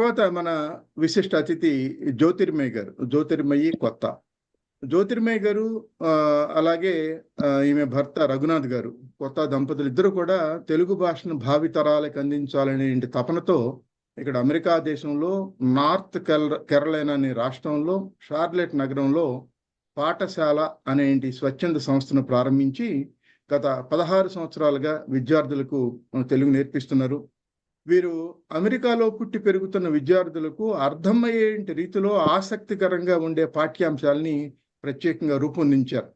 తర్వాత మన విశిష్ట అతిథి జ్యోతిర్మయి గారు, జ్యోతిర్మయి కొత్త. జ్యోతిర్మయి గారు అలాగే ఈమె భర్త రఘునాథ్ గారు, కొత్త దంపతులు ఇద్దరు కూడా తెలుగు భాషను భావితరాలకు అందించాలనే తపనతో ఇక్కడ అమెరికా దేశంలో నార్త్ కెరళైనా అనే రాష్ట్రంలో షార్లెట్ నగరంలో పాఠశాల అనే స్వచ్ఛంద సంస్థను ప్రారంభించి గత 16 సంవత్సరాలుగా విద్యార్థులకు తెలుగు నేర్పిస్తున్నారు. వీరు అమెరికాలో పుట్టి పెరుగుతున్న విద్యార్థులకు అర్థమయ్యే రీతిలో ఆసక్తికరంగా ఉండే పాఠ్యాంశాలని ప్రత్యేకంగా రూపొందించారు.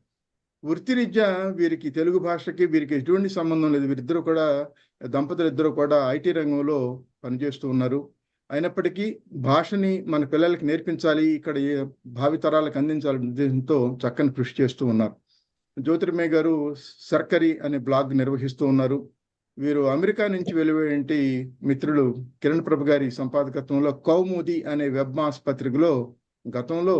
వృత్తిరీత్యా వీరికి తెలుగు భాషకి వీరికి ఎటువంటి సంబంధం లేదు. వీరిద్దరూ కూడా దంపతులిద్దరూ కూడా ఐటీ రంగంలో పనిచేస్తూ ఉన్నారు. అయినప్పటికీ భాషని మన పిల్లలకి నేర్పించాలి, ఇక్కడ భావితరాలకు అందించాలనే ఉద్దేశంతో చక్కని కృషి చేస్తూ ఉన్నారు. జ్యోతిర్మయి గారు సర్కరీ అనే బ్లాగ్ నిర్వహిస్తూ ఉన్నారు. వీరు అమెరికా నుంచి వెలువడేంటి మిత్రులు కిరణ్ ప్రభు గారి సంపాదకత్వంలో కౌముది అనే వెబ్ మాస్ పత్రికలో గతంలో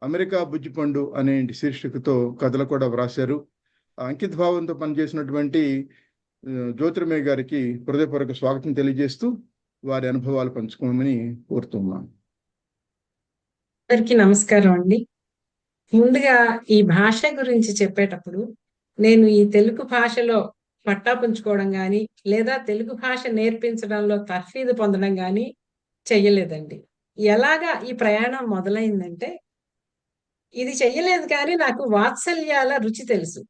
అమెరికా బుజ్జిపండు అనే శీర్షికతో కథలు కూడా వ్రాశారు. అంకిత భావంతో పనిచేసినటువంటి జ్యోతిర్మయి గారికి హృదయపూర్వక స్వాగతం తెలియజేస్తూ వారి అనుభవాలు పంచుకోమని కోరుతున్నాను. అందరికీ నమస్కారం అండి. ముందుగా ఈ భాష గురించి చెప్పేటప్పుడు నేను ఈ తెలుగు భాషలో పట్టా పుంజుకోవడం కానీ లేదా తెలుగు భాష నేర్పించడంలో తర్ఫీదు పొందడం కానీ చెయ్యలేదండి. ఎలాగా ఈ ప్రయాణం మొదలైందంటే, ఇది చెయ్యలేదు కానీ నాకు వాత్సల్యాల రుచి తెలుసు.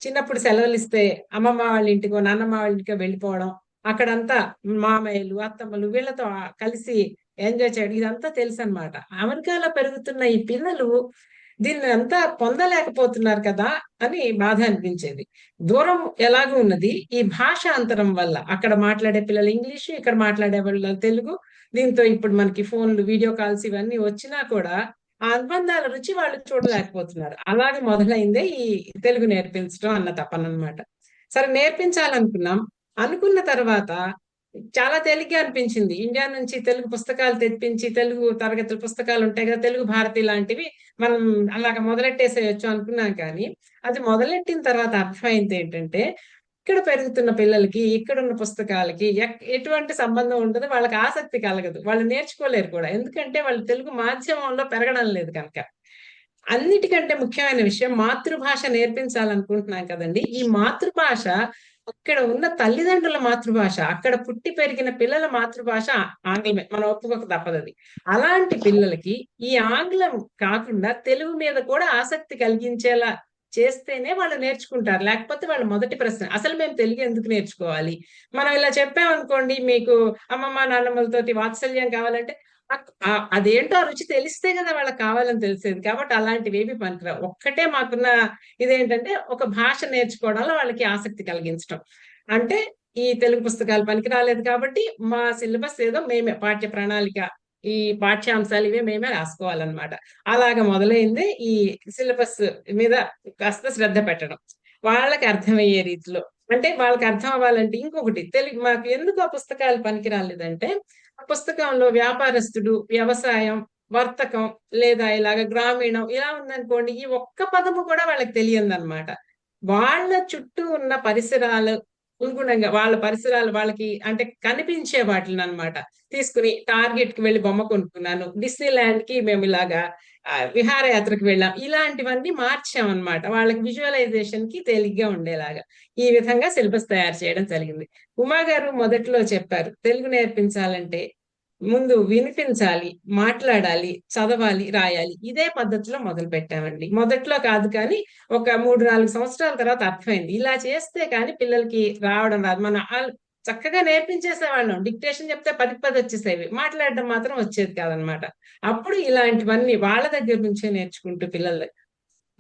చిన్నప్పుడు సెలవులు ఇస్తే అమ్మమ్మ వాళ్ళ ఇంటికో నాన్నమ్మ వాళ్ళ ఇంటికో వెళ్ళిపోవడం, అక్కడంతా మామయ్యలు అత్తమ్మలు వీళ్ళతో కలిసి ఎంజాయ్ చేయడం, ఇదంతా తెలుసు అనమాట. అమెరికాలో పెరుగుతున్న ఈ పిల్లలు దీన్ని అంతా పొందలేకపోతున్నారు కదా అని బాధ అనిపించేది. దూరం ఎలాగూ ఉన్నది, ఈ భాష అంతరం వల్ల అక్కడ మాట్లాడే పిల్లలు ఇంగ్లీషు, ఇక్కడ మాట్లాడే వాళ్ళ తెలుగు. దీంతో ఇప్పుడు మనకి ఫోన్లు, వీడియో కాల్స్ ఇవన్నీ వచ్చినా కూడా ఆ అనుబంధాల రుచి వాళ్ళు చూడలేకపోతున్నారు. అలాగే మొదలైందే ఈ తెలుగు నేర్పించడం అన్న తపన అనమాట. సరే, నేర్పించాలనుకున్నాం. అనుకున్న తర్వాత చాలా తేలిగ్గా అనిపించింది. ఇండియా నుంచి తెలుగు పుస్తకాలు తెప్పించి, తెలుగు తరగతుల పుస్తకాలు ఉంటాయి కదా, తెలుగు భారతి లాంటివి మనం అలాగ మొదలెట్టేసేయచ్చు అనుకున్నాం. కానీ అది మొదలెట్టిన తర్వాత అర్థమైంది ఏంటంటే, ఇక్కడ పెరుగుతున్న పిల్లలకి ఇక్కడున్న పుస్తకాలకి ఎటువంటి సంబంధం ఉండదు, వాళ్ళకి ఆసక్తి కలగదు, వాళ్ళు నేర్చుకోలేరు కూడా. ఎందుకంటే వాళ్ళు తెలుగు మాధ్యమంలో పెరగడం లేదు కనుక. అన్నిటికంటే ముఖ్యమైన విషయం, మాతృభాష నేర్పించాలనుకుంటున్నాం కదండి. ఈ మాతృభాష అక్కడ ఉన్న తల్లిదండ్రుల మాతృభాష, అక్కడ పుట్టి పెరిగిన పిల్లల మాతృభాష ఆంగ్లమే, మనం ఒప్పుకోక తప్పదది. అలాంటి పిల్లలకి ఈ ఆంగ్లం కాకుండా తెలుగు మీద కూడా ఆసక్తి కలిగించేలా చేస్తేనే వాళ్ళు నేర్చుకుంటారు. లేకపోతే వాళ్ళ మొదటి ప్రశ్న, అసలు మేము తెలుగు ఎందుకు నేర్చుకోవాలి? మనం ఇలా చెప్పామనుకోండి, మీకు అమ్మమ్మ నాన్నమ్మలతోటి వాత్సల్యం కావాలంటే అదేంటో ఆ రుచి తెలిస్తే కదా వాళ్ళకి కావాలని తెలిసేది. కాబట్టి అలాంటివి ఏవి పనికిరావు. ఒక్కటే మాకున్న ఇదేంటంటే, ఒక భాష నేర్చుకోవడంలో వాళ్ళకి ఆసక్తి కలిగించడం. అంటే ఈ తెలుగు పుస్తకాలు పనికి రాలేదు కాబట్టి మా సిలబస్ ఏదో మేమే, పాఠ్య ప్రణాళిక, ఈ పాఠ్యాంశాలు ఇవే మేమే రాసుకోవాలన్నమాట. అలాగ మొదలైంది ఈ సిలబస్ మీద కాస్త శ్రద్ధ పెట్టడం, వాళ్ళకి అర్థమయ్యే రీతిలో. అంటే వాళ్ళకి అర్థం అవ్వాలంటే ఇంకొకటి, తెలుగు మాకు ఎందుకు ఆ పుస్తకాలు పనికి రాలేదంటే, ఆ పుస్తకంలో వ్యాపారస్తుడు, వ్యవసాయం, వర్తకం లేదా ఇలాగ గ్రామీణం ఇలా ఉందనుకోండి, ఈ ఒక్క పదము కూడా వాళ్ళకి తెలియదన్నమాట. వాళ్ళ చుట్టూ ఉన్న పరిసరాలు అనుగుణంగా, వాళ్ళ పరిసరాలు వాళ్ళకి అంటే కనిపించే వాటిని అనమాట తీసుకుని, టార్గెట్ కి వెళ్ళి బొమ్మ కొనుక్కున్నాను, డిస్నీ ల్యాండ్ కి మేము ఇలాగా విహారయాత్రకు వెళ్ళాం, ఇలాంటివన్నీ మార్చామన్నమాట. వాళ్ళకి విజువలైజేషన్ కి తేలిగ్గా ఉండేలాగా ఈ విధంగా సిలబస్ తయారు చేయడం జరిగింది. ఉమా గారు మొదట్లో చెప్పారు, తెలుగు నేర్పించాలంటే ముందు వినిపించాలి, మాట్లాడాలి, చదవాలి, రాయాలి. ఇదే పద్ధతిలో మొదలు పెట్టామండి. మొదట్లో కాదు కానీ ఒక 3-4 సంవత్సరాల తర్వాత అర్థమైంది, ఇలా చేస్తే కానీ పిల్లలకి రావడం రాదు. మన చక్కగా నేర్పించేసేవాళ్ళం, డిక్టేషన్ చెప్తే 10కి 10 వచ్చేసేవి, మాట్లాడడం మాత్రం వచ్చేది కాదనమాట. అప్పుడు ఇలాంటివన్నీ వాళ్ళ దగ్గర నుంచే నేర్చుకుంటూ పిల్లలు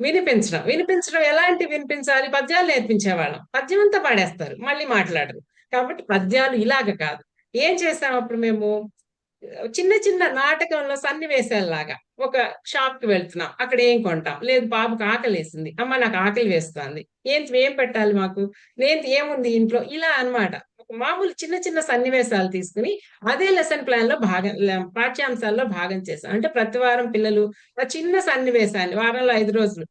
వినిపించడం ఎలాంటి వినిపించాలి, పద్యాలు నేర్పించేవాళ్ళం. పద్యం అంతా పాడేస్తారు, మళ్ళీ మాట్లాడరు. కాబట్టి పద్యాలు ఇలాగ కాదు. ఏం చేసాం అప్పుడు మేము, చిన్న చిన్న నాటకంలో సన్నివేశాల్లాగా, ఒక షాప్ కి వెళ్తున్నాం, అక్కడ ఏం కొంటాం, లేదు బాబుకి ఆకలి వేసింది, అమ్మ నాకు ఆకలి వేస్తుంది, ఏం పెట్టాలి మాకు, ఏముంది ఇంట్లో, ఇలా అన్నమాట. మామూలు చిన్న చిన్న సన్నివేశాలు తీసుకుని అదే లెసన్ ప్లాన్ లో పాఠ్యాంశాల్లో భాగం చేశాం. అంటే ప్రతి వారం పిల్లలు ఆ చిన్న సన్నివేశాన్ని, వారంలో 5 రోజులు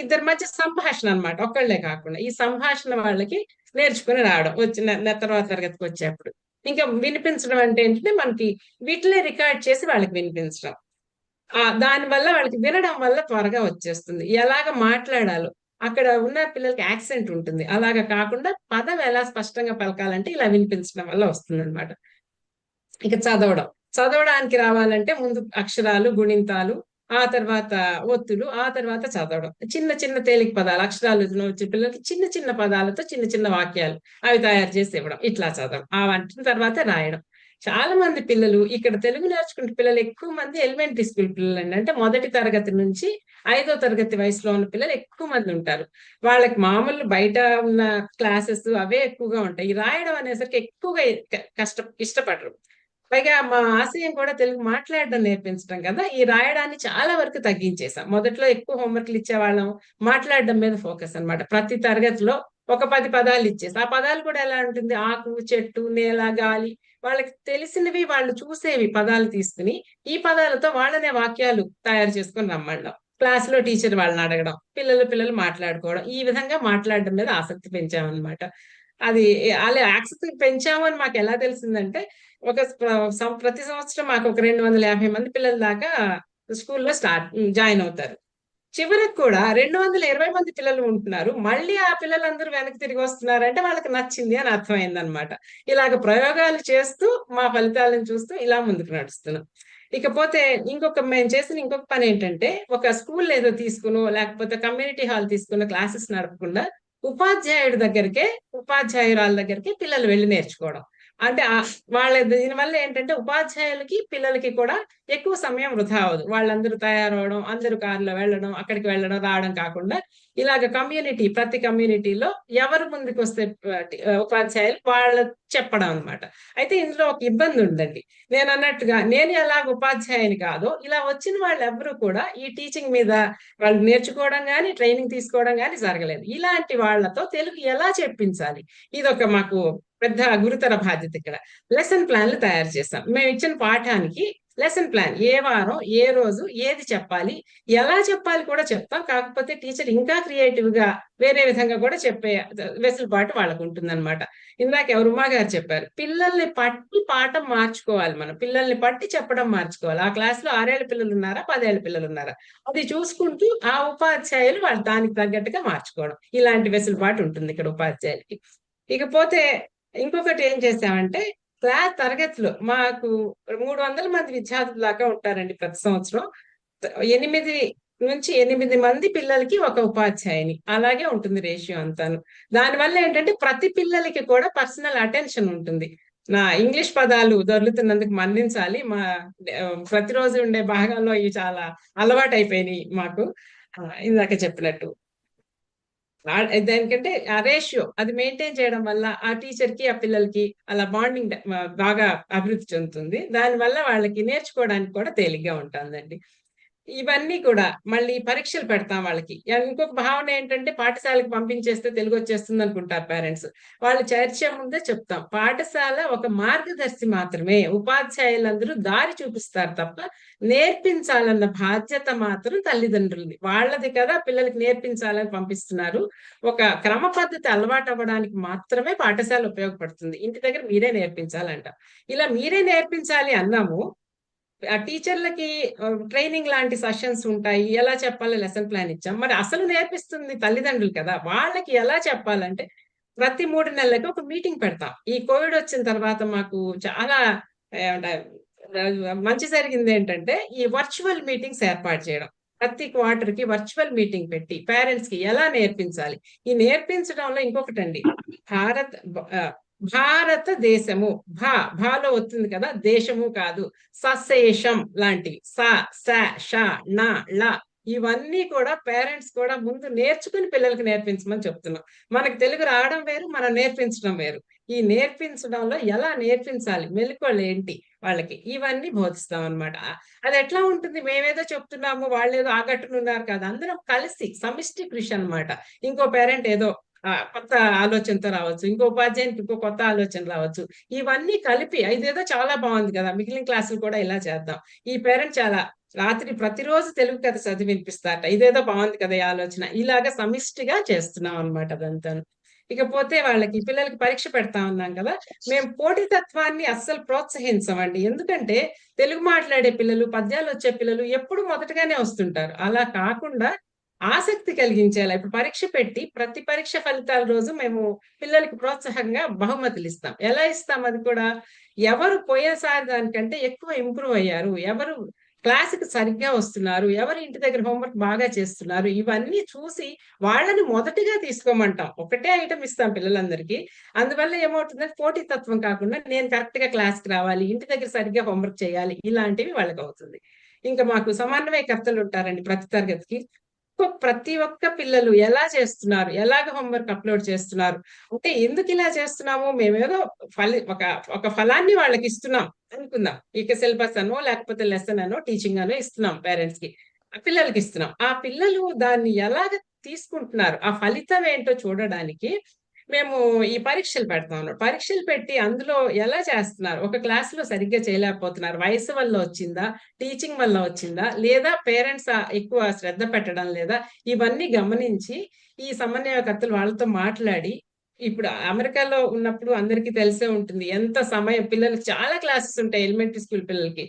ఇద్దరి మధ్య సంభాషణ అన్నమాట, ఒక్కళ్లే కాకుండా ఈ సంభాషణ వాళ్ళకి నేర్చుకుని రావడం వచ్చిన తర్వాత తరగతికి వచ్చేప్పుడు. ఇంకా వినిపించడం అంటే ఏంటంటే మనకి వీటినే రికార్డ్ చేసి వాళ్ళకి వినిపించడం. దాని వల్ల వాళ్ళకి వినడం వల్ల త్వరగా వచ్చేస్తుంది. ఎలాగ మాట్లాడాలో అక్కడ ఉన్న పిల్లలకి యాక్సెంట్ ఉంటుంది. అలాగా కాకుండా పదం ఎలా స్పష్టంగా పలకాలంటే ఇలా వినిపించడం వల్ల వస్తుందన్నమాట. ఇక చదవడం. చదవడానికి రావాలంటే ముందు అక్షరాలు, గుణింతాలు, ఆ తర్వాత ఒత్తులు, ఆ తర్వాత చదవడం. చిన్న చిన్న తేలిక పదాలు అక్షరాలు వచ్చే పిల్లలకి చిన్న చిన్న పదాలతో చిన్న చిన్న వాక్యాలు అవి తయారు చేసి ఇవ్వడం. ఇట్లా చదవడం. ఆ వంటిన తర్వాత రాయడం. చాలా మంది పిల్లలు ఇక్కడ తెలుగు నేర్చుకునే పిల్లలు ఎక్కువ మంది ఎలిమెంటరీ స్కూల్ పిల్లలండి. అంటే మొదటి తరగతి నుంచి 5వ తరగతి వయసులో ఉన్న పిల్లలు ఎక్కువ మంది ఉంటారు. వాళ్ళకి మామూలు బయట ఉన్న క్లాసెస్ అవే ఎక్కువగా ఉంటాయి. ఈ రాయడం అనేసరికి ఎక్కువగా ఇష్టపడరు. పైగా మా ఆశయం కూడా తెలుగు మాట్లాడడం నేర్పించడం కదా! ఈ రాయడాన్ని చాలా వరకు తగ్గించేసాం. మొదట్లో ఎక్కువ హోంవర్క్‌లు ఇచ్చేవాళ్ళం. మాట్లాడడం మీద ఫోకస్ అన్నమాట. ప్రతి తరగతిలో ఒక 10 పదాలు ఇచ్చేసి, ఆ పదాలు కూడా ఎలా ఉంటుంది ఆకు, చెట్టు, నేల, గాలి వాళ్ళకి తెలిసినవి వాళ్ళు చూసేవి పదాలు తీసుకొని, ఈ పదాలతో వాళ్ళనే వాక్యాలు తయారు చేసుకొని రమ్మనడం. క్లాస్‌లో టీచర్ వాళ్ళని అడగడం. పిల్లలు మాట్లాడుకోవడం. ఈ విధంగా మాట్లాడడం మీద ఆసక్తి పెంచామన్నమాట. అది అలా ఆసక్తి పెంచాము అని మాకెలా తెలిసిందంటే ఒక ప్రతి సంవత్సరం మాకు ఒక 250 మంది పిల్లల దాకా స్కూల్‌లో జాయిన్ అవుతారు. చివరికి కూడా 220 మంది పిల్లలు ఉంటున్నారు. మళ్ళీ ఆ పిల్లలందరూ వెనక్కి తిరిగి వస్తున్నారంటే వాళ్ళకి నచ్చింది అని అర్థమైందనమాట. ఇలాగ ప్రయోగాలు చేస్తూ మా ఫలితాలను చూస్తూ ఇలా ముందుకు నడుస్తున్నాం. ఇకపోతే మేము చేసిన ఇంకొక పనేంటంటే ఒక స్కూల్ ఏదో తీసుకునో లేకపోతే కమ్యూనిటీ హాల్ తీసుకున్న క్లాసెస్ నడపకుండా ఉపాధ్యాయుడి దగ్గరికే, ఉపాధ్యాయురాల దగ్గరికే పిల్లలు వెళ్లి నేర్చుకోవడం. అంటే దీనివల్ల ఏంటంటే ఉపాధ్యాయులకి, పిల్లలకి కూడా ఎక్కువ సమయం వృధా అవ్వదు. వాళ్ళందరూ తయారవ్వడం, అందరూ కార్‌లో వెళ్ళడం, అక్కడికి వెళ్ళడం, రావడం కాకుండా ఇలాగ ప్రతి కమ్యూనిటీలో ఎవరు ముందుకొస్తే ఉపాధ్యాయులు వాళ్ళు చెప్పడం అన్నమాట. అయితే ఇందులో ఒక ఇబ్బంది ఉందండి. నేనన్నట్టుగా నేను ఎలాగ ఉపాధ్యాయుని కాదో, ఇలా వచ్చిన వాళ్ళెవ్వరూ కూడా ఈ టీచింగ్ మీద వాళ్ళు నేర్చుకోవడం గాని, ట్రైనింగ్ తీసుకోవడం గాని జరగలేదు. ఇలాంటి వాళ్ళతో తెలుగు ఎలా చెప్పించాలి? ఇదొక మాకు పెద్ద గురుతర బాధ్యత ఇక్కడ. లెసన్ ప్లాన్‌లు తయారు చేసాం. మేమిచ్చిన పాఠానికి లెసన్ ప్లాన్ ఏ వారం, ఏ రోజు, ఏది చెప్పాలి, ఎలా చెప్పాలి కూడా చెప్తాం. కాకపోతే టీచర్ ఇంకా క్రియేటివ్‌గా వేరే విధంగా కూడా చెప్పే వెసులుబాటు వాళ్ళకుంటుందన్నమాట. ఇందాక ఎవరు ఉమా గారు చెప్పారు. పిల్లల్ని పట్టి పాఠం మార్చుకోవాలి మనం. పిల్లల్ని పట్టి చెప్పడం మార్చుకోవాలి. ఆ క్లాస్‌లో 6 ఏళ్ల పిల్లలున్నారా? 10 ఏళ్ల పిల్లలున్నారా? అది చూసుకుంటూ ఆ ఉపాధ్యాయులు వాళ్ళు దానికి తగ్గట్టుగా మార్చుకోవడం. ఇలాంటి వెసులుబాటు ఉంటుంది ఇక్కడ ఉపాధ్యాయులకి. ఇకపోతే ఇంకొకటి ఏం చేసామంటే తరగతిలో మాకు 300 మంది విద్యార్థుల దాకా ఉంటారండి ప్రతి సంవత్సరం. 8 మంది పిల్లలకి ఒక ఉపాధ్యాయుని. అలాగే ఉంటుంది రేషియో అంతాను. దానివల్ల ఏంటంటే ప్రతి పిల్లలకి కూడా పర్సనల్ అటెన్షన్ ఉంటుంది. నా ఇంగ్లీష్ పదాలు దొర్లుతున్నందుకు మన్నించాలి. ప్రతిరోజు ఉండే భాగంలో ఇవి చాలా అలవాటయిపోయినాయి మాకు. ఇందాక చెప్పినట్టు. దానికంటే ఆ రేషియో అది మెయింటైన్ చేయడం వల్ల ఆ టీచర్‌కి, ఆ పిల్లలకి అలా బాండింగ్ బాగా అభివృద్ధి చెందుతుంది. దానివల్ల వాళ్ళకి నేర్చుకోవడానికి కూడా తేలిగ్గా ఉంటుందండి. ఇవన్నీ కూడా మళ్ళీ పరీక్షలు పెడతాం వాళ్ళకి. ఇంకొక భావన ఏంటంటే పాఠశాలకు పంపించేస్తే తెలుగొచ్చేస్తుందనుకుంటారు పేరెంట్స్. వాళ్ళు చేర్చే ముందే చెప్తాం. పాఠశాల ఒక మార్గదర్శి మాత్రమే. ఉపాధ్యాయులందరూ దారి చూపిస్తారు తప్ప, నేర్పించాలన్న బాధ్యత మాత్రం తల్లిదండ్రులది. వాళ్ళది కదా పిల్లలకి నేర్పించాలని పంపిస్తున్నారు. ఒక క్రమ పద్ధతి అలవాటవ్వడానికి మాత్రమే పాఠశాల ఉపయోగపడుతుంది. ఇంటి దగ్గర మీరే నేర్పించాలంట. ఇలా మీరే నేర్పించాలి అన్నాము. ఆ టీచర్లకి ట్రైనింగ్ లాంటి సెషన్స్ ఉంటాయి. ఎలా చెప్పాలో లెసన్ ప్లాన్ ఇచ్చాం. మరి అసలు నేర్పిస్తుంది తల్లిదండ్రులు కదా! వాళ్ళకి ఎలా చెప్పాలంటే ప్రతి 3 నెలలకి ఒక మీటింగ్ పెడతాం. ఈ కోవిడ్ వచ్చిన తర్వాత మాకు చాలా ఏమంటారు మంచి జరిగిందేంటంటే ఈ వర్చువల్ మీటింగ్స్ ఏర్పాటు చేయడం. ప్రతి క్వార్టర్‌కి వర్చువల్ మీటింగ్ పెట్టి పేరెంట్స్‌కి ఎలా నేర్పించాలి? ఈ నేర్పించడంలో ఇంకొకటండి. భారత్ భారతదేశము భాలో వస్తుంది కదా! దేశము కాదు. సశేషం లాంటివి. స, ష, ణ, ళ ఇవన్నీ కూడా పేరెంట్స్ కూడా ముందు నేర్చుకుని పిల్లలకి నేర్పించమని చెప్తున్నాం. మనకు తెలుగు రావడం వేరు, మనం నేర్పించడం వేరు. ఈ నేర్పించడంలో ఎలా నేర్పించాలి? మెళకువలేంటి వాళ్ళకి? ఇవన్నీ బోధిస్తామనమాట. అదెట్లా ఉంటుంది? మేమేదో చెప్తున్నాము, వాళ్ళేదో ఆగట్టునున్నారు కాదు. అందరం కలిసి సమిష్టి కృషి అన్నమాట. ఇంకో పేరెంట్ ఏదో కొత్త ఆలోచనతో రావచ్చు. ఇంకో ఉపాధ్యాయునికి ఇంకో కొత్త ఆలోచన రావచ్చు. ఇవన్నీ కలిపి ఇదేదో చాలా బాగుంది కదా! మిగిలిన క్లాసులు కూడా ఇలా చేద్దాం. ఈ పేరెంట్ చాలా రాత్రి ప్రతిరోజు తెలుగు కథ చదివి వినిపిస్తారట. ఇదేదో బాగుంది కదా! ఈ ఆలోచన. ఇలాగ సమిష్టిగా చేస్తున్నాం అన్నమాట అదంతాను. ఇకపోతే వాళ్ళకి పిల్లలకి పరీక్ష పెడతా ఉన్నాం కదా, మేము పోటీతత్వాన్ని అస్సలు ప్రోత్సహించమండి. ఎందుకంటే తెలుగు మాట్లాడే పిల్లలు, పద్యాలు వచ్చే పిల్లలు ఎప్పుడు మొదటగానే వస్తుంటారు. అలా కాకుండా ఆసక్తి కలిగించేలా ఇప్పుడు పరీక్ష పెట్టి ప్రతి పరీక్ష ఫలితాల రోజు మేము పిల్లలకి ప్రోత్సాహంగా బహుమతులు ఇస్తాం. ఎలా ఇస్తాం అది కూడా, ఎవరు పోయేసారి దానికంటే ఎక్కువ ఇంప్రూవ్ అయ్యారు, ఎవరు క్లాస్‌కి సరిగ్గా వస్తున్నారు, ఎవరు ఇంటి దగ్గర హోంవర్క్ బాగా చేస్తున్నారు, ఇవన్నీ చూసి వాళ్ళని మొదటిగా తీసుకోమంటాం. ఒకటే ఐటెమ్ ఇస్తాం పిల్లలందరికీ. అందువల్ల ఏమవుతుందంటే పోటీతత్వం కాకుండా నేను కరెక్ట్‌గా క్లాస్‌కి రావాలి, ఇంటి దగ్గర సరిగ్గా హోంవర్క్ చేయాలి, ఇలాంటివి వాళ్ళకవుతుంది. ఇంకా మాకు సమన్వయకర్తలుంటారండి ప్రతి తరగతికి. ప్రతి ఒక్క పిల్లలు ఎలా చేస్తున్నారు, ఎలాగ హోంవర్క్ అప్‌లోడ్ చేస్తున్నారు, అంటే ఎందుకిలా చేస్తున్నాము, మేమేదో ఒక ఒక ఫలాన్ని వాళ్ళకిస్తున్నాం అనుకుందాం. ఇక సిలబస్ అనో, లేకపోతే లెసన్ అనో, టీచింగ్ అనో ఇస్తున్నాం పేరెంట్స్‌కి. పిల్లలకిస్తున్నాం. ఆ పిల్లలు దాన్ని ఎలాగ తీసుకుంటున్నారు, ఆ ఫలితం ఏంటో చూడడానికి మేము ఈ పరీక్షలు పెడతాం అన్నమాట. పరీక్షలు పెట్టి అందులో ఎలా చేస్తున్నారు, ఒక క్లాస్‌లో సరిగ్గా చేయలేకపోతున్నారు. వయసు వల్ల వచ్చిందా? టీచింగ్ వల్ల వచ్చిందా? లేదా పేరెంట్స్ ఎక్కువ శ్రద్ధ పెట్టడం లేదా? ఇవన్నీ గమనించి ఈ సమన్వయకర్తలు వాళ్ళతో మాట్లాడి, ఇప్పుడు అమెరికాలో ఉన్నప్పుడు అందరికీ తెలిసే ఉంటుంది. ఎంత సమయం పిల్లలకి చాలా క్లాసెస్ ఉంటాయి ఎలిమెంటరీ స్కూల్ పిల్లలకి.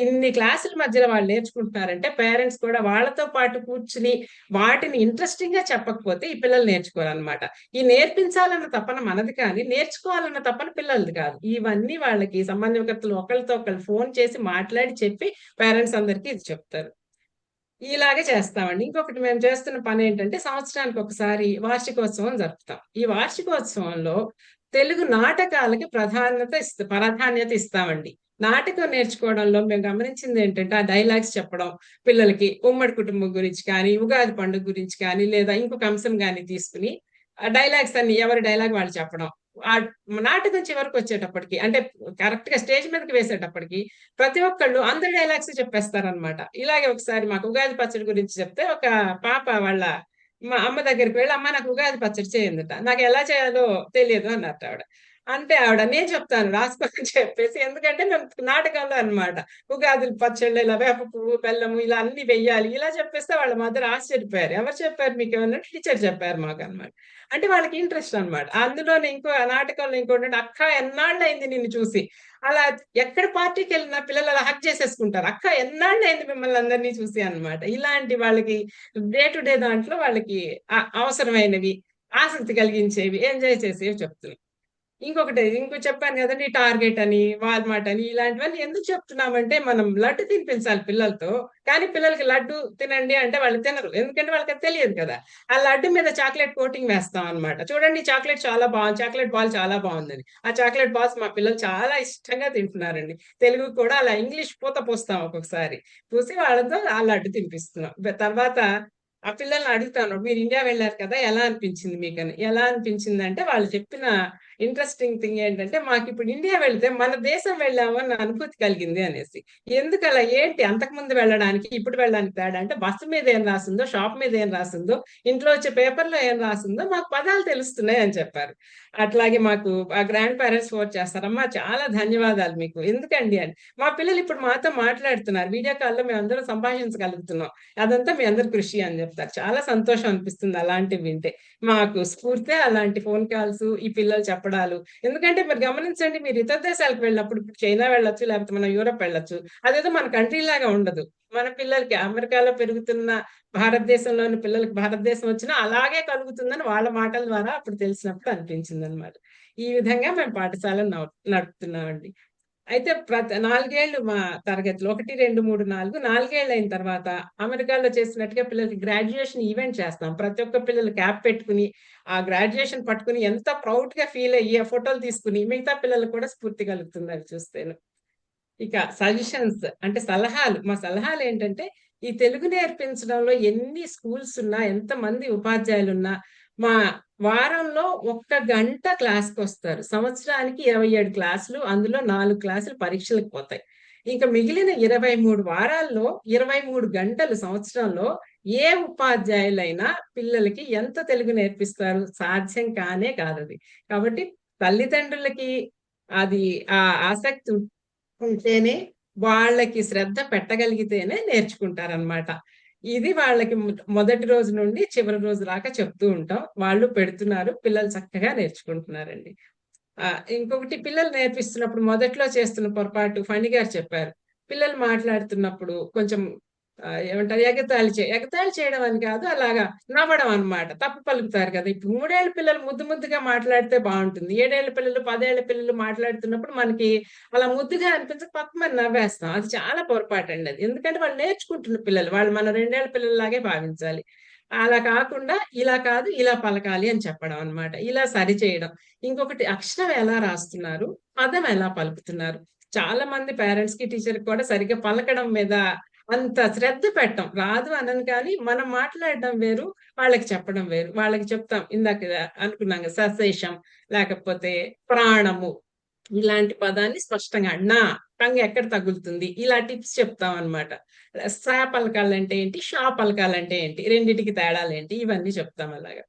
ఇన్ని క్లాసుల మధ్యలో వాళ్ళు నేర్చుకుంటున్నారంటే పేరెంట్స్ కూడా వాళ్ళతో పాటు కూర్చుని వాటిని ఇంట్రెస్టింగ్‌గా చెప్పకపోతే ఈ పిల్లలు నేర్చుకోరనమాట. ఈ నేర్పించాలన్న తపన మనది కానీ, నేర్చుకోవాలన్న తపన పిల్లలది కాదు. ఇవన్నీ వాళ్ళకి సమన్వయకర్తలు ఒకళ్ళతో ఒకళ్ళు ఫోన్ చేసి మాట్లాడి చెప్పి పేరెంట్స్ అందరికీ ఇది చెప్తారు. ఇలాగే చేస్తామండి. ఇంకొకటి మేము చేస్తున్న పనేంటంటే, సంవత్సరానికి ఒకసారి వార్షికోత్సవం జరుపుతాం. ఈ వార్షికోత్సవంలో తెలుగు నాటకాలకి ప్రాధాన్యత ఇస్తామండి. నాటకం నేర్చుకోవడంలో మేము గమనించిందేంటంటే, ఆ డైలాగ్స్ చెప్పడం, పిల్లలకి ఉమ్మడి కుటుంబం గురించి కానీ, ఉగాది పండుగ గురించి కానీ, లేదా ఇంకొక అంశం గాని తీసుకొని, ఆ డైలాగ్స్ అన్ని ఎవరి డైలాగ్ వాళ్ళు చెప్పడం. ఆ నాటకం చివరకొచ్చేటప్పటికి అంటే కరెక్ట్‌గా స్టేజ్ మీదకి వేసేటప్పటికి ప్రతి ఒక్కళ్ళు అందరి డైలాగ్స్ చెప్పేస్తారనమాట. ఇలాగే ఒకసారి మాకు ఉగాది పచ్చడి గురించి చెప్తే ఒక పాప వాళ్ళ మా అమ్మ దగ్గరికి వెళ్లి, "అమ్మ నాకు ఉగాది పచ్చడి చేయందట." నాకెలా చేయాలో తెలియదు అన్నట్టు ఆవిడ. అంటే ఆవిడ నేను చెప్తాను రాసుకో అని చెప్పేసి, ఎందుకంటే మేము నాటకంలో అన్నమాట. ఉగాది పచ్చడిలో ఇలా వేప పువ్వు, బెల్లము ఇలా అన్నీ వెయ్యాలి. ఇలా చెప్పేస్తే వాళ్ళ మదర్ ఆశ్చర్యపోయారు. "ఎవరు చెప్పారు మీకేమన్నా?" టీచర్ చెప్పారు మాకన్నమాట. అంటే వాళ్ళకి ఇంట్రెస్ట్ అన్నమాట. అందులోనే ఇంకో ఆ నాటకంలో ఇంకోటంటే, "అక్క ఎన్నాళ్ళయింది నిన్ను చూసి." అలా ఎక్కడ పార్టీకెళ్ళినా పిల్లలు అలా హగ్ చేసేసుకుంటారు. "అక్క ఎన్నాళ్ళయింది మిమ్మల్ని అందరిని చూసి" అన్నమాట. ఇలాంటి వాళ్ళకి డే టు డే దాంట్లో వాళ్ళకి అవసరమైనవి, ఆసక్తి కలిగించేవి, ఎంజాయ్ చేసేవి చెప్తున్నా. ఇంకో చెప్పాను గదండీ! టార్గెట్ అని, వాల్మార్ట్ అని ఇలాంటివన్నీ ఎందుకు చెప్తున్నామంటే, మనం లడ్డు తినిపించాలి పిల్లలతో. కానీ పిల్లలకి లడ్డు తినండి అంటే వాళ్ళు తినరు. ఎందుకంటే వాళ్ళకది తెలియదు కదా! ఆ లడ్డు మీద చాక్లేట్ కోటింగ్ వేస్తాం అన్నమాట. చూడండి చాక్లేట్ బాల్ చాలా బావుందని. ఆ చాక్లేట్ బాల్స్ మా పిల్లలు చాలా ఇష్టంగా తింటున్నారండి. తెలుగుకి కూడా అలా ఇంగ్లీష్ పూత పూస్తాం ఒక్కొక్కసారి. పూసి వాళ్ళతో ఆ లడ్డు తినిపిస్తున్నాం. తర్వాత ఆ పిల్లల్ని అడుగుతాను, "మీరు ఇండియా వెళ్లారు కదా! ఎలా అనిపించింది మీకని?" ఎలా అనిపించిందంటే వాళ్ళు చెప్పిన ఇంట్రెస్టింగ్ థింగ్ ఏంటంటే, మాకిప్పుడు ఇండియా వెళ్తే మన దేశం వెళ్ళాము అన్న అనుభూతి కలిగింది అనేసి. ఎందుకలా? ఏంటి అంతకుముందు వెళ్ళడానికి, ఇప్పుడు వెళ్ళడానికి తేడా అంటే, బస్సు మీద ఏం రాసుందో, షాప్ మీద ఏం రాసుందో, ఇంట్లో వచ్చే పేపర్‌లో ఏం రాసుందో మాకు పదాలు తెలుస్తున్నాయి అని చెప్పారు. అట్లాగే మాకు ఆ గ్రాండ్ పేరెంట్స్ ఫోన్ చేస్తారు. "అమ్మా చాలా ధన్యవాదాలు మీకు." ఎందుకండి అని. మా పిల్లలు ఇప్పుడు మాతో మాట్లాడుతున్నారు. వీడియో కాల్‌లో మేమందరం సంభాషించగలుగుతున్నాం. అదంతా మీ అందరి కృషి అని జెప్తారు. చాలా సంతోషం అనిపిస్తుంది అలాంటివి వింటే. మాకు స్ఫూర్తే అలాంటి ఫోను కాల్సు, ఈ పిల్లలు చెప్పడాలు. ఎందుకంటే మీరు గమనించండి, మీరు ఇతర దేశాలకు వెళ్ళినప్పుడు ఇప్పుడు చైనా వెళ్ళొచ్చు, లేకపోతే మనం యూరప్ వెళ్ళొచ్చు. అదేదో మన కంట్రీ లాగా ఉండదు. మన పిల్లలకి అమెరికాలో పెరుగుతున్న భారతదేశంలోని పిల్లలకి భారతదేశం వచ్చినా అలాగే కలుగుతుందని వాళ్ళ మాటల ద్వారా అప్పుడు తెలిసినప్పుడు అనిపించిందనమాట. ఈ విధంగా మేము పాఠశాలను నడుపుతున్నామండి. అయితే 4 ఏళ్ళు మా తరగతిలో 1, 2, 3, 4 4 తర్వాత అమెరికాలో చేసినట్టుగా పిల్లలకి గ్రాడ్యుయేషన్ ఈవెంట్ చేస్తాం. ప్రతి ఒక్క పిల్లలు క్యాప్ పెట్టుకొని, ఆ గ్రాడ్యుయేషన్ పట్టుకొని ఎంత ప్రౌడ్‌గా ఫీల్ అయ్యి, ఆ ఫోటోలు తీసుకొని మిగతా పిల్లలకి కూడా స్ఫూర్తి కలుగుతుంది అవి చూస్తేను. ఇక సజెషన్స్ అంటే సలహాలు. మా సలహాలేంటంటే, ఈ తెలుగు నేర్పించడంలో ఎన్ని స్కూల్స్ ఉన్నా, ఎంతమంది ఉపాధ్యాయులున్నా, మా వారంలో ఒక్క గంట క్లాస్‌కొస్తారు. సంవత్సరానికి 27 క్లాసులు, అందులో 4 క్లాసులు పరీక్షలకు పోతాయి. ఇంక మిగిలిన 23 వారాల్లో 23 గంటలు సంవత్సరంలో ఏ ఉపాధ్యాయులైనా పిల్లలకి ఎంత తెలుగు నేర్పిస్తారు? సాధ్యం కానే కాదది. కాబట్టి తల్లిదండ్రులకి అది ఆ ఆసక్తి ఉంటేనే, వాళ్ళకి శ్రద్ధ పెట్టగలిగితేనే నేర్చుకుంటారనమాట. ఇది వాళ్ళకి మొదటి రోజు నుండి చివరి రోజు దాకా చెప్తూ ఉంటాం. వాళ్ళు పెడుతున్నారు. పిల్లలు చక్కగా నేర్చుకుంటున్నారండి. ఇంకొకటి పిల్లలు నేర్పిస్తున్నప్పుడు మొదట్లో చేస్తున్న పొరపాటు ఫణి గారు చెప్పారు. పిల్లలు మాట్లాడుతున్నప్పుడు కొంచెం ఏమంటారు ఎగతాళి చేయడం అని కాదు. అలాగా నవ్వడం అన్నమాట. తప్పు పలుకుతారు కదా! ఇప్పుడు 3 ఏళ్ల పిల్లలు ముద్దుగా మాట్లాడితే బావుంటుంది. 7 ఏళ్ల పిల్లలు, 10 ఏళ్ల పిల్లలు మాట్లాడుతున్నప్పుడు మనకి అలా ముద్దుగా అనిపించక పక్కమని నవ్వేస్తాం. అది చాలా పొరపాటండి అది. ఎందుకంటే వాళ్ళు నేర్చుకుంటున్న పిల్లలు. వాళ్ళు మన 2 ఏళ్ల పిల్లల్లాగే భావించాలి. అలా కాకుండా ఇలా కాదు, ఇలా పలకాలి అని చెప్పడం అన్నమాట. ఇలా సరిచేయడం. ఇంకొకటి అక్షరం ఎలా రాస్తున్నారు? పదం ఎలా పలుకుతున్నారు? చాలా మంది పేరెంట్స్‌కి, టీచర్‌కి కూడా సరిగ్గా పలకడం మీద అంత శ్రద్ధ పెట్టం. రాదు అనను కానీ, మనం మాట్లాడడం వేరు, వాళ్ళకి చెప్పడం వేరు. వాళ్ళకి చెప్తాం ఇందాక అనుకున్నాం కదా! సశేషం లేకపోతే ప్రాణము ఇలాంటి పదాన్ని స్పష్టంగా టంగ్ ఎక్కడ తగులుతుంది? ఇలా టిప్స్ చెప్తామనమాట. పలకాలంటే ఏంటి? పలకాలంటే ఏంటి? రెండిటికి తేడాలేంటి? ఇవన్నీ చెప్తాం అలాగా.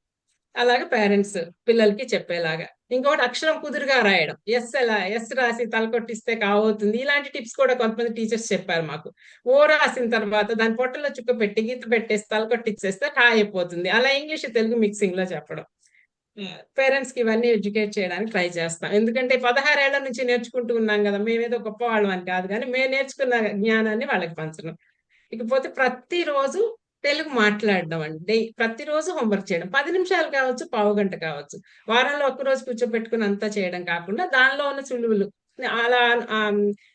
అలాగా పేరెంట్స్ పిల్లలకి చెప్పేలాగా. ఇంకొకటి అక్షరం కుదురుగా రాయడం. ఎస్ రాసి తలకొట్టిస్తే కావుతుంది. ఇలాంటి టిప్స్ కూడా కొంతమంది టీచర్స్ చెప్పారు మాకు. ఓ రాసిన తర్వాత దాని పొట్టలో చుక్క పెట్టి గీత పెట్టేసి తలకొట్టిచ్చేస్తే ఠా అయిపోతుంది. అలా ఇంగ్లీష్, తెలుగు మిక్సింగ్‌లో చెప్పడం. పేరెంట్స్‌కి ఇవన్నీ ఎడ్యుకేట్ చేయడానికి ట్రై చేస్తాం. ఎందుకంటే 16 ఏళ్ల నుంచి నేర్చుకుంటూ ఉన్నాం గదా! మేమేదో గొప్పవాళ్ళం అని కాదు గానీ, మేము నేర్చుకున్న జ్ఞానాన్ని వాళ్ళకి పంచడం. ఇకపోతే ప్రతిరోజు తెలుగు మాట్లాడడం అండి. ప్రతిరోజు హోంవర్క్ చేయడం. 10 నిమిషాలు కావచ్చు, పావుగంట కావచ్చు. వారంలో ఒక్కరోజు కూర్చోబెట్టుకొని అంతా చేయడం కాకుండా, దానిలో ఉన్న సులువులు అలా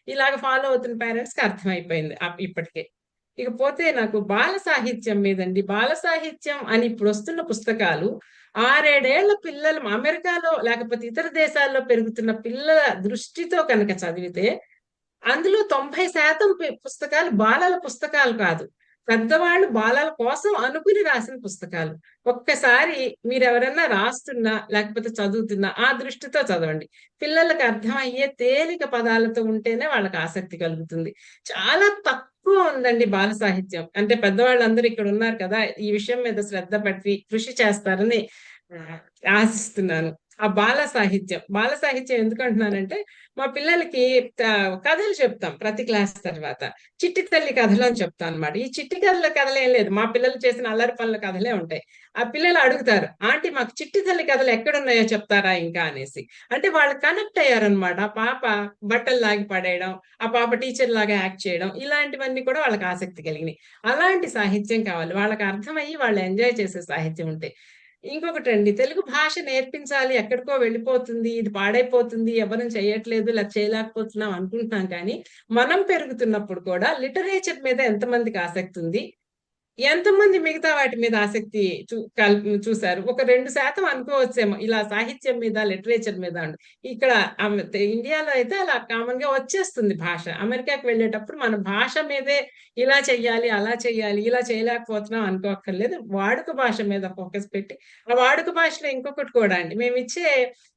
ఇలాగ ఫాలో అవుతున్న పేరెంట్స్‌కి అర్థమైపోయింది ఇప్పటికే. ఇకపోతే నాకు బాల సాహిత్యం మీదండి. బాల సాహిత్యం అని ఇప్పుడొస్తున్న పుస్తకాలు 6, 7 ఏళ్ల పిల్లలు అమెరికాలో లేకపోతే ఇతర దేశాల్లో పెరుగుతున్న పిల్లల దృష్టితో కనుక చదివితే అందులో 90% పుస్తకాలు బాలల పుస్తకాలు కాదు. పెద్దవాళ్ళు బాలల కోసం అనుకుని రాసిన పుస్తకాలు. ఒక్కసారి మీరెవరన్నా రాస్తున్నా, లేకపోతే చదువుతున్నా ఆ దృష్టితో చదవండి. పిల్లలకి అర్థమయ్యే తేలిక పదాలతో ఉంటేనే వాళ్ళకి ఆసక్తి కలుగుతుంది. చాలా తక్కువ ఉందండి బాల సాహిత్యం. అంటే పెద్దవాళ్ళందరూ ఇక్కడున్నారు కదా! ఈ విషయం మీద శ్రద్ధ పెట్టి కృషి చేస్తారని ఆహ్, ఆశిస్తున్నాను. ఆ బాల సాహిత్యం ఎందుకంటున్నానంటే మా పిల్లలకి కథలు చెప్తాం ప్రతి క్లాస్ తర్వాత. చిట్టి తల్లి కథలు అని చెప్తామనమాట. ఈ చిట్టి కథలేం లేదు. మా పిల్లలు చేసిన అల్లరి పనుల కథలే ఉంటాయి. ఆ పిల్లలు అడుగుతారు, "ఆంటీ మాకు చిట్టి తల్లి కథలు ఎక్కడున్నాయో చెప్తారా ఇంకా" అనేసి. అంటే వాళ్ళు కనెక్ట్ అయ్యారనమాట. ఆ పాప బట్టలు లాగి పడేయడం, ఆ పాప టీచర్‌లాగా యాక్ట్ చేయడం, ఇలాంటివన్నీ కూడా వాళ్ళకి ఆసక్తి కలిగినియి. అలాంటి సాహిత్యం కావాలి. వాళ్ళకి అర్థమయ్యి వాళ్ళు ఎంజాయ్ చేసే సాహిత్యం ఉంటే. ఇంకొకటండి తెలుగు భాష నేర్పించాలి ఎక్కడికో వెళ్ళిపోతుంది, ఇది పాడైపోతుంది, ఎవరం చేయట్లేదు, చేయలేకపోతున్నాం అనుకుంటున్నాం కానీ, మనం పెరుగుతున్నప్పుడు కూడా లిటరేచర్ మీద ఎంతమందికి ఆసక్తి ఉంది? ఎంతమంది మిగతా వాటి మీద ఆసక్తి చూసారు? ఒక 2% అనుకోవచ్చేమో. ఇలా సాహిత్యం మీద, లిటరేచర్ మీద అని. ఇక్కడ ఇండియాలో అయితే అలా కామన్‌గా వచ్చేస్తుంది భాష. అమెరికాకి వెళ్ళేటప్పుడు మన భాష మీదే ఇలా చెయ్యాలి, అలా చెయ్యాలి, ఇలా చేయలేకపోతున్నాం అనుకోక్కర్లేదు. వాడుక భాష మీద ఫోకస్ పెట్టి, ఆ వాడుక భాషలో ఇంకొకటి కూడా అండి. మేమిచ్చే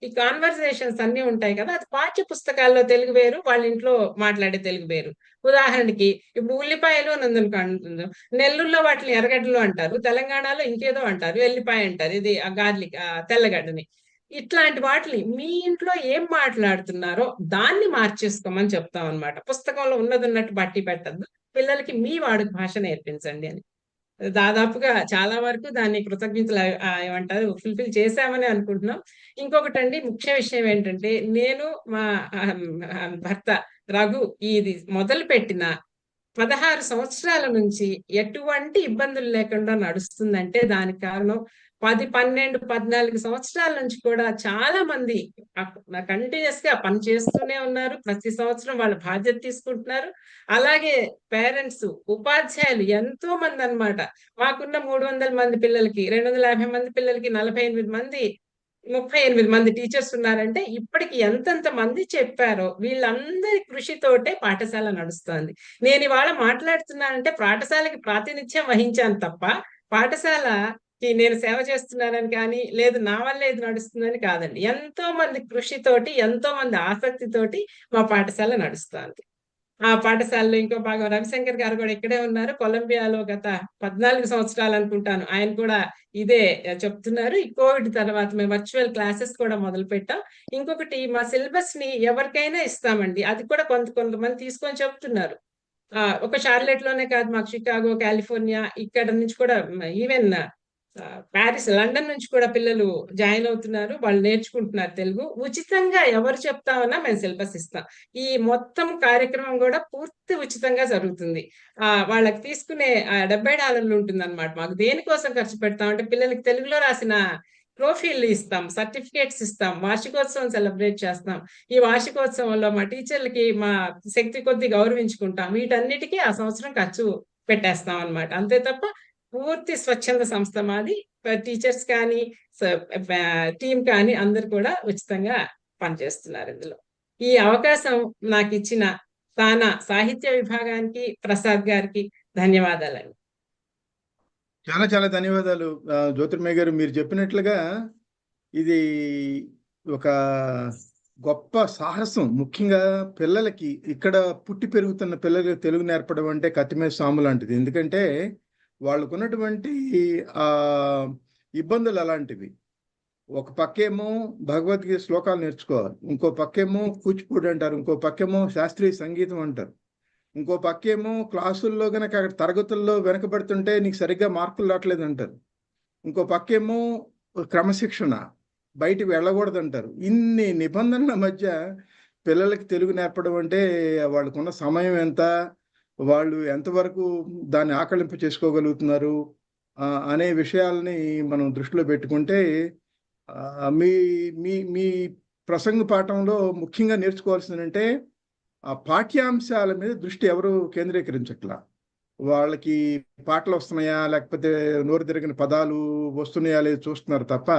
ఈ కాన్వర్సేషన్స్ అన్నీ ఉంటాయి కదా! అది పాఠ్య పుస్తకాల్లో తెలుగు వేరు, వాళ్ళ ఇంట్లో మాట్లాడే తెలుగు వేరు. ఉదాహరణకి ఇప్పుడు ఉల్లిపాయలు అని ఉందనుకోండి నెల్లూరులో వాటిని ఎర్రగడ్డలు అంటారు. తెలంగాణలో ఇంకేదో అంటారు. ఎల్లిపాయ అంటారు. ఇది గార్లిక్ తెల్లగడ్డని. ఇట్లాంటి వాటిని మీ ఇంట్లో ఏం మాట్లాడుతున్నారో దాన్ని మార్చేసుకోమని చెప్తామనమాట. పుస్తకంలో ఉన్నదున్నట్టు బట్టి పెట్టొద్దు. పిల్లలకి మీ వాడుక భాష నేర్పించండి అని. దాదాపుగా చాలా వరకు దాన్ని కృతజ్ఞతలు ఏమంటారు ఫుల్‌ఫిల్ చేశామని అనుకుంటున్నాం. ఇంకొకటండి ముఖ్య విషయం ఏంటంటే నేను మా భర్త రఘు ఇది మొదలుపెట్టిన 16 సంవత్సరాల నుంచి ఎటువంటి ఇబ్బందులు లేకుండా నడుస్తుందంటే దానికి కారణం 10, 12, 14 సంవత్సరాల నుంచి కూడా చాలా మంది కంటిన్యూయస్‌గా పని చేస్తూనే ఉన్నారు. ప్రతి సంవత్సరం వాళ్ళ బాధ్యత తీసుకుంటున్నారు. అలాగే పేరెంట్స్, ఉపాధ్యాయులు ఎంతో మందన్నమాట. మాకున్న 300 మంది పిల్లలకి, 250 మంది పిల్లలకి 48 మంది 38 మంది టీచర్స్ ఉన్నారంటే, ఇప్పటికి ఎంతెంత మంది చెప్పారో, వీళ్ళందరి కృషితోటే పాఠశాల నడుస్తోంది. నేనివాళ మాట్లాడుతున్నానంటే, పాఠశాలకి ప్రాతినిధ్యం వహించాను తప్ప, పాఠశాలకి నేను సేవ చేస్తున్నానని కానీ, లేదు నా వల్లే ఇది నడుస్తుందని కాదండి. ఎంతో మంది కృషితోటి, ఎంతో మంది ఆసక్తితోటి మా పాఠశాల నడుస్తోంది. ఆ పాఠశాలలో ఇంకో భాగం రవిశంకర్ గారు గూడా ఇక్కడే ఉన్నారు. కొలంబియాలో గత 14 సంవత్సరాలనుకుంటాను. ఆయన కూడా ఇదే చెప్తున్నారు. ఈ కోవిడ్ తర్వాత మేము వర్చువల్ క్లాసెస్ కూడా మొదలుపెట్టాం. ఇంకొకటి మా సిలబస్‌ని ఎవరికైనా ఇస్తామండి. అది కూడా కొంతమంది తీసుకొని చెప్తున్నారు. ఒక షార్లెట్ లోనే కాదు, మాకు షికాగో, కాలిఫోర్నియా ఇక్కడ నుంచి కూడా, ఈవెన్ ప్యారిస్, లండన్ నుంచి కూడా పిల్లలు జాయిన్ అవుతున్నారు. వాళ్ళు నేర్చుకుంటున్నారు తెలుగు. ఉచితంగా ఎవరు చెప్తామన్నా మేము సిలబస్ ఇస్తాం. ఈ మొత్తం కార్యక్రమం కూడా పూర్తి ఉచితంగా జరుగుతుంది. వాళ్ళకి తీసుకునే $70 ఉంటుందన్నమాట. మాకు దేనికోసం ఖర్చు పెడతామంటే పిల్లలకి తెలుగులో రాసిన ట్రోఫీలు ఇస్తాం, సర్టిఫికేట్స్ ఇస్తాం, వార్షికోత్సవం సెలబ్రేట్ చేస్తాం. ఈ వార్షికోత్సవంలో మా టీచర్లకి మా శక్తి కొద్దీ గౌరవించుకుంటాం. వీటన్నిటికీ ఆ సంవత్సరం ఖర్చు పెట్టేస్తాం అన్నమాట. అంతే తప్ప పూర్తి స్వచ్ఛంద సంస్థ మాది. టీచర్స్ కానీ టీం కానీ అందరు కూడా ఉచితంగా పనిచేస్తున్నారు ఇందులో. ఈ అవకాశం నాకు ఇచ్చిన తానా సాహిత్య విభాగానికి, ప్రసాద్ గారికి ధన్యవాదాలండి. చాలా చాలా ధన్యవాదాలు జ్యోతిర్మయ్య గారు. మీరు చెప్పినట్లుగా ఇది ఒక గొప్ప సాహసం. ముఖ్యంగా పిల్లలకి, ఇక్కడ పుట్టి పెరుగుతున్న పిల్లలకి తెలుగు నేర్పడం అంటే కత్తిమీద సాము లాంటిది. ఎందుకంటే వాళ్ళకున్నటువంటి ఇబ్బందులు అలాంటివి. ఒక పక్కేమో భగవద్గీత శ్లోకాలు నేర్చుకోవాలి, ఇంకో పక్కేమో కూచిపూడి అంటారు, ఇంకో పక్కేమో శాస్త్రీయ సంగీతం అంటారు, ఇంకో పక్కేమో క్లాసుల్లో కనుక అక్కడ తరగతుల్లో వెనకబడుతుంటే నీకు సరిగ్గా మార్కులు రావట్లేదు అంటారు, ఇంకో పక్కేమో క్రమశిక్షణ, బయటికి వెళ్ళకూడదు అంటారు. ఇన్ని నిబంధనల మధ్య పిల్లలకి తెలుగు నేర్పడం అంటే వాళ్ళకున్న సమయం ఎంత, వాళ్ళు ఎంతవరకు దాన్ని ఆకలింపు చేసుకోగలుగుతున్నారు అనే విషయాలని మనం దృష్టిలో పెట్టుకుంటే మీ మీ మీ ప్రసంగ పాఠంలో ముఖ్యంగా నేర్చుకోవాల్సిందంటే ఆ పాఠ్యాంశాల మీద దృష్టి ఎవరు కేంద్రీకరించట్లా. వాళ్ళకి పాటలు వస్తున్నాయా, లేకపోతే నోరు తిరిగిన పదాలు వస్తున్నాయా లేదు చూస్తున్నారు తప్ప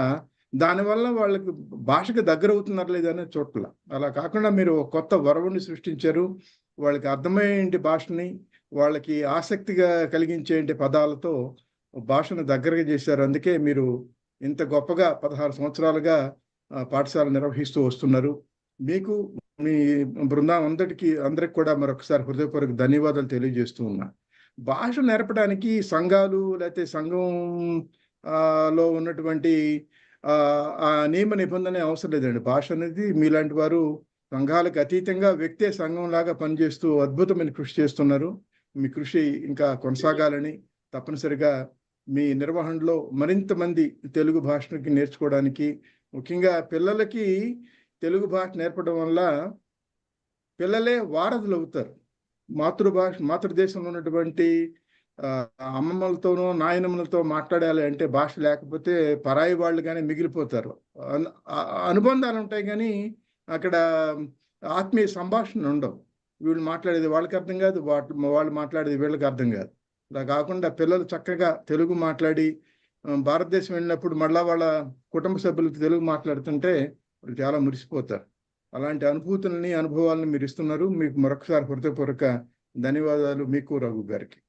దానివల్ల వాళ్ళకి భాషకు దగ్గర అవుతున్నారు లేదనే చోట్ల. అలా కాకుండా మీరు కొత్త వరవుని సృష్టించారు. వాళ్ళకి అర్థమయ్యేంటి భాషని, వాళ్ళకి ఆసక్తిగా కలిగించేంటి పదాలతో భాషను దగ్గరగా చేశారు. అందుకే మీరు ఇంత గొప్పగా 16 సంవత్సరాలుగా పాఠశాల నిర్వహిస్తూ వస్తున్నారు. మీకు మీ బృందం అందరికి కూడా మరొకసారి హృదయపూర్వక ధన్యవాదాలు తెలియజేస్తూ ఉన్నా. భాష నేర్పడానికి సంఘాలు లేకపోతే సంఘం లో ఉన్నటువంటి ఆ నియమ నిబంధన అవసరం లేదండి. భాష అనేది మీలాంటి వారు సంఘాలకు అతీతంగా వ్యక్తే సంఘం లాగా పనిచేస్తూ అద్భుతమైన కృషి చేస్తున్నారు. మీ కృషి ఇంకా కొనసాగాలని, తప్పనిసరిగా మీ నిర్వహణలో మరింత మంది తెలుగు భాషకి నేర్చుకోవడానికి, ముఖ్యంగా పిల్లలకి తెలుగు భాష నేర్పడం వల్ల పిల్లలే వారధులు అవుతారు. మాతృదేశంలో ఉన్నటువంటి అమ్మమ్మలతోనో నాయనమ్మలతో మాట్లాడాలి అంటే భాష లేకపోతే పరాయి వాళ్ళుగానే మిగిలిపోతారు. అనుబంధాలు ఉంటాయి కానీ అక్కడ ఆత్మీయ సంభాషణ ఉండవు. వీళ్ళు మాట్లాడేది వాళ్ళకి అర్థం కాదు, వాళ్ళు మాట్లాడేది వీళ్ళకి అర్థం కాదు. అలా కాకుండా పిల్లలు చక్కగా తెలుగు మాట్లాడి భారతదేశం వెళ్ళినప్పుడు మళ్ళా వాళ్ళ కుటుంబ సభ్యులకి తెలుగు మాట్లాడుతుంటే వాళ్ళు చాలా మురిసిపోతారు. అలాంటి అనుభవాలను మీరు ఇస్తున్నారు. మీకు మరొకసారి హృదయపూర్వక ధన్యవాదాలు, మీకు రఘు గారికి.